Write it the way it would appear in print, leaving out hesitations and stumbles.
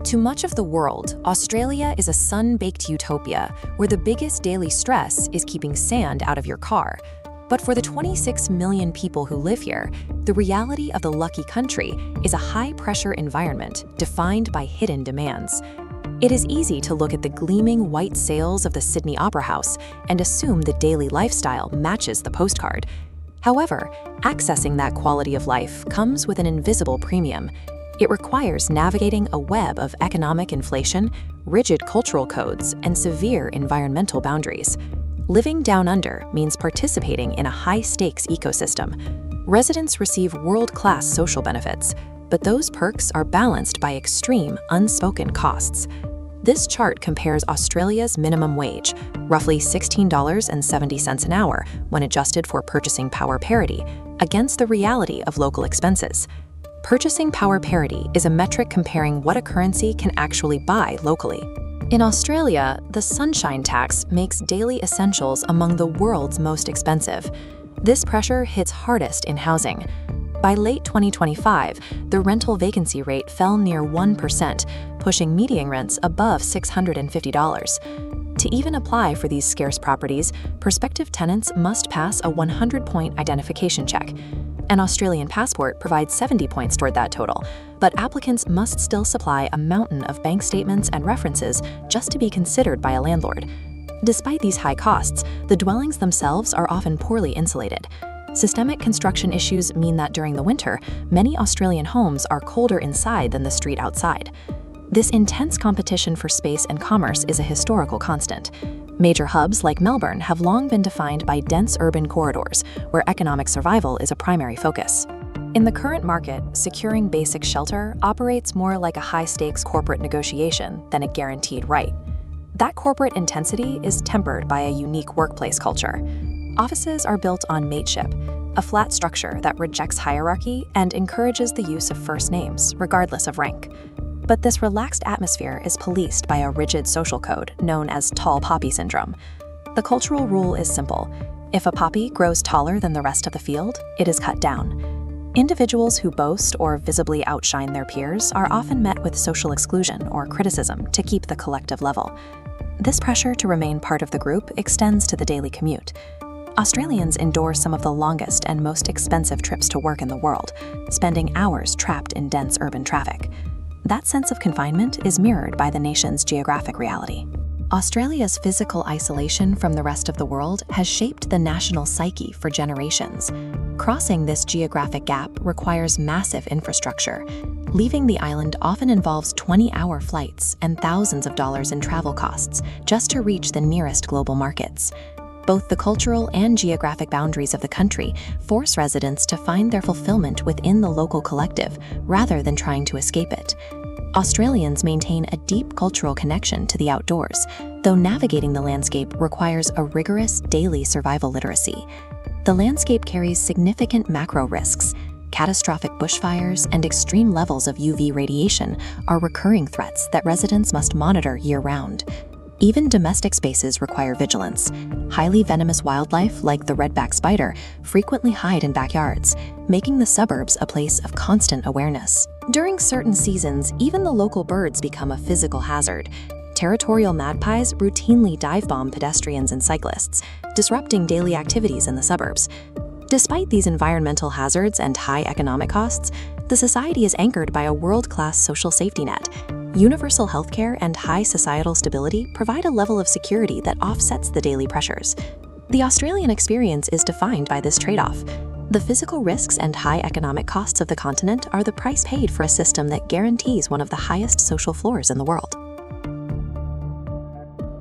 To much of the world, Australia is a sun-baked utopia where the biggest daily stress is keeping sand out of your car. But for the 26 million people who live here, the reality of the lucky country is a high-pressure environment defined by hidden demands. It is easy to look at the gleaming white sails of the Sydney Opera House and assume the daily lifestyle matches the postcard. However, accessing that quality of life comes with an invisible premium. It requires navigating a web of economic inflation, rigid cultural codes, and severe environmental boundaries. Living down under means participating in a high-stakes ecosystem. Residents receive world-class social benefits, but those perks are balanced by extreme, unspoken costs. This chart compares Australia's minimum wage, roughly $16.70 an hour when adjusted for purchasing power parity, against the reality of local expenses. Purchasing power parity is a metric comparing what a currency can actually buy locally. In Australia, the sunshine tax makes daily essentials among the world's most expensive. This pressure hits hardest in housing. By late 2025, the rental vacancy rate fell near 1%, pushing median rents above $650. To even apply for these scarce properties, prospective tenants must pass a 100-point identification check. An Australian passport provides 70 points toward that total, but applicants must still supply a mountain of bank statements and references just to be considered by a landlord. Despite these high costs, the dwellings themselves are often poorly insulated. Systemic construction issues mean that during the winter, many Australian homes are colder inside than the street outside. This intense competition for space and commerce is a historical constant. Major hubs like Melbourne have long been defined by dense urban corridors, where economic survival is a primary focus. In the current market, securing basic shelter operates more like a high-stakes corporate negotiation than a guaranteed right. That corporate intensity is tempered by a unique workplace culture. Offices are built on mateship, a flat structure that rejects hierarchy and encourages the use of first names, regardless of rank. But this relaxed atmosphere is policed by a rigid social code known as tall poppy syndrome. The cultural rule is simple. If a poppy grows taller than the rest of the field, it is cut down. Individuals who boast or visibly outshine their peers are often met with social exclusion or criticism to keep the collective level. This pressure to remain part of the group extends to the daily commute. Australians endure some of the longest and most expensive trips to work in the world, spending hours trapped in dense urban traffic. That sense of confinement is mirrored by the nation's geographic reality. Australia's physical isolation from the rest of the world has shaped the national psyche for generations. Crossing this geographic gap requires massive infrastructure. Leaving the island often involves 20-hour flights and thousands of dollars in travel costs just to reach the nearest global markets. Both the cultural and geographic boundaries of the country force residents to find their fulfillment within the local collective rather than trying to escape it. Australians maintain a deep cultural connection to the outdoors, though navigating the landscape requires a rigorous daily survival literacy. The landscape carries significant macro risks. Catastrophic bushfires and extreme levels of UV radiation are recurring threats that residents must monitor year-round. Even domestic spaces require vigilance. Highly venomous wildlife, like the redback spider, frequently hide in backyards, making the suburbs a place of constant awareness. During certain seasons, even the local birds become a physical hazard. Territorial magpies routinely dive-bomb pedestrians and cyclists, disrupting daily activities in the suburbs. Despite these environmental hazards and high economic costs, the society is anchored by a world-class social safety net. Universal healthcare and high societal stability provide a level of security that offsets the daily pressures. The Australian experience is defined by this trade-off. The physical risks and high economic costs of the continent are the price paid for a system that guarantees one of the highest social floors in the world.